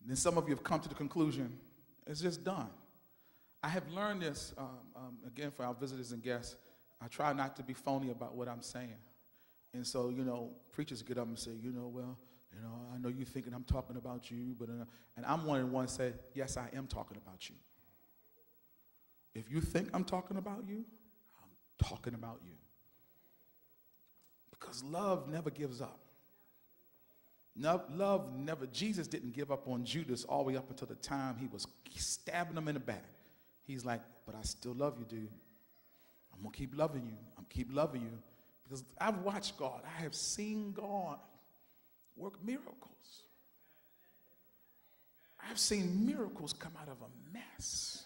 Then some of you have come to the conclusion, it's just done. I have learned this, again, for our visitors and guests. I try not to be phony about what I'm saying. And so, preachers get up and say, I know you're thinking I'm talking about you, but and I'm one of the ones that say, yes, I am talking about you. If you think I'm talking about you, I'm talking about you. Because love never gives up. Love never, Jesus didn't give up on Judas all the way up until the time he was stabbing him in the back. He's like, but I still love you, dude. I'm going to keep loving you. I'm keep loving you. Because I've watched God. I have seen God work miracles. I've seen miracles come out of a mess.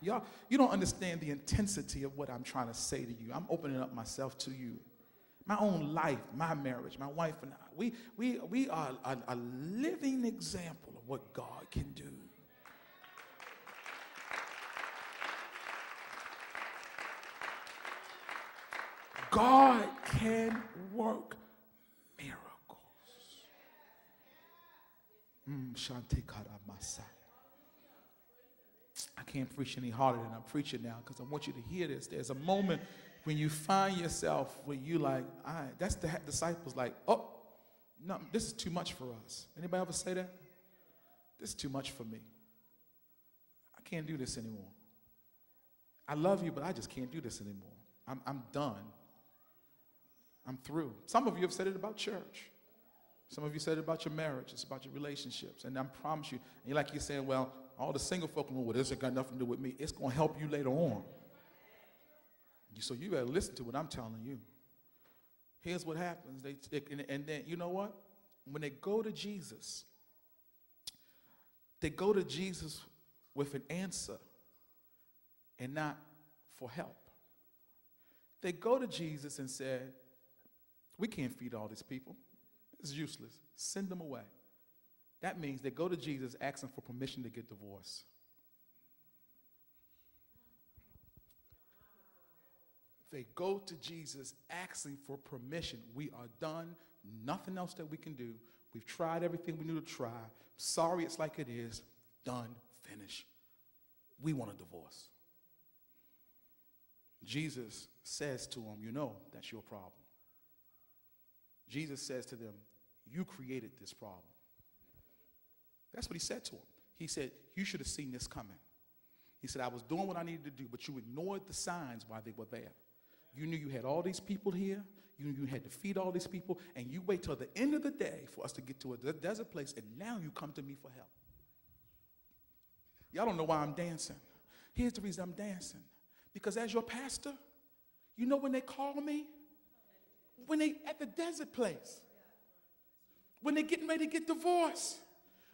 Y'all, you don't understand the intensity of what I'm trying to say to you. I'm opening up myself to you. My own life, my marriage, my wife and I, we are a living example of what God can do. God can work miracles. Shante Karamasa. I can't preach any harder than I'm preaching now because I want you to hear this. There's a moment when you find yourself where you like, that's the disciples like, oh, no, this is too much for us. Anybody ever say that? This is too much for me. I can't do this anymore. I love you, but I just can't do this anymore. I'm done. I'm through. Some of you have said it about church. Some of you said it about your marriage. It's about your relationships. And I promise you, and you're saying, well, all the single folk, well, this ain't got nothing to do with me. It's going to help you later on. So you better listen to what I'm telling you. Here's what happens. And then, you know what? When they go to Jesus with an answer and not for help. They go to Jesus and said, we can't feed all these people. It's useless. Send them away. That means they go to Jesus asking for permission to get divorced. They go to Jesus asking for permission. We are done. Nothing else that we can do. We've tried everything we knew to try. Sorry, it's like it is. Done. Finish. We want a divorce. Jesus says to them, that's your problem. Jesus says to them, you created this problem. That's what he said to them. He said, you should have seen this coming. He said, I was doing what I needed to do, but you ignored the signs while they were there. You knew you had all these people here. You knew you had to feed all these people, and you wait till the end of the day for us to get to a desert place, and now you come to me for help. Y'all don't know why I'm dancing. Here's the reason I'm dancing. Because as your pastor, you know when they call me? When they at the desert place. When they're getting ready to get divorced.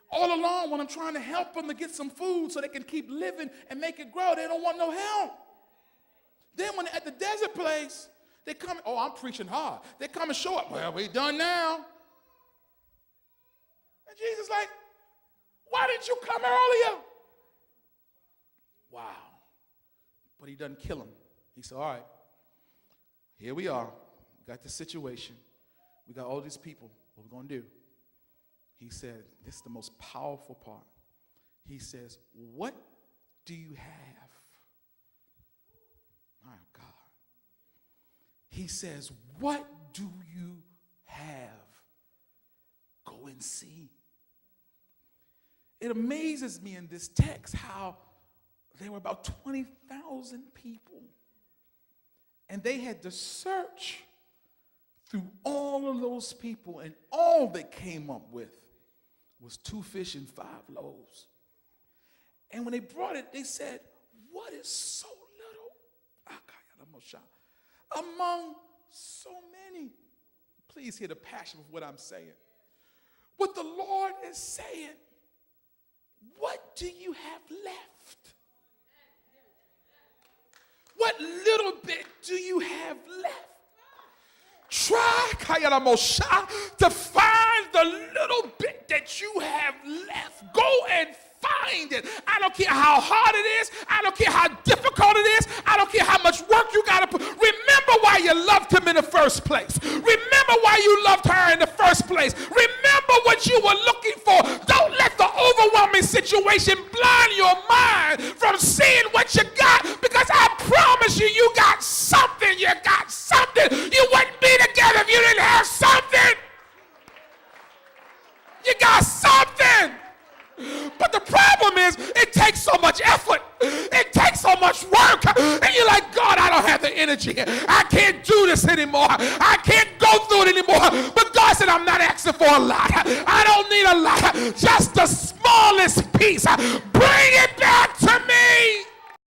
All along when I'm trying to help them to get some food so they can keep living and make it grow, they don't want no help. Then when they're at the desert place, they come, oh, I'm preaching hard. They come and show up. Well, we done now. And Jesus like, why didn't you come earlier? Wow. But he doesn't kill him. He said, all right, here we are. We got this situation. We got all these people. What are we going to do? He said, this is the most powerful part. He says, what do you have? My God. He says, what do you have? Go and see. It amazes me in this text how there were about 20,000 people. And they had to search through all of those people, and all they came up with was 2 fish and 5 loaves. And when they brought it, they said, what is so little among so many? Please hear the passion of what I'm saying. What the Lord is saying, what do you have left? What little bit do you have left? Try to find the little bit that you have left. Go and find it. I don't care how hard it is. I don't care how difficult it is. I don't care how much work you got to put. Remember why you loved him in the first place. Remember why you loved her in the first place. Remember remember what you were looking for. Don't let the overwhelming situation blind your mind from seeing what you got, because I promise you, you got something. You got something. You wouldn't be together if you didn't have something. You got something. But the problem is, it takes so much effort. It takes so much work. And you're like, God, I don't have the energy. I can't do this anymore. I can't go through it anymore. But God said, I'm not asking for a lot. I don't need a lot. Just the smallest piece. Bring it back to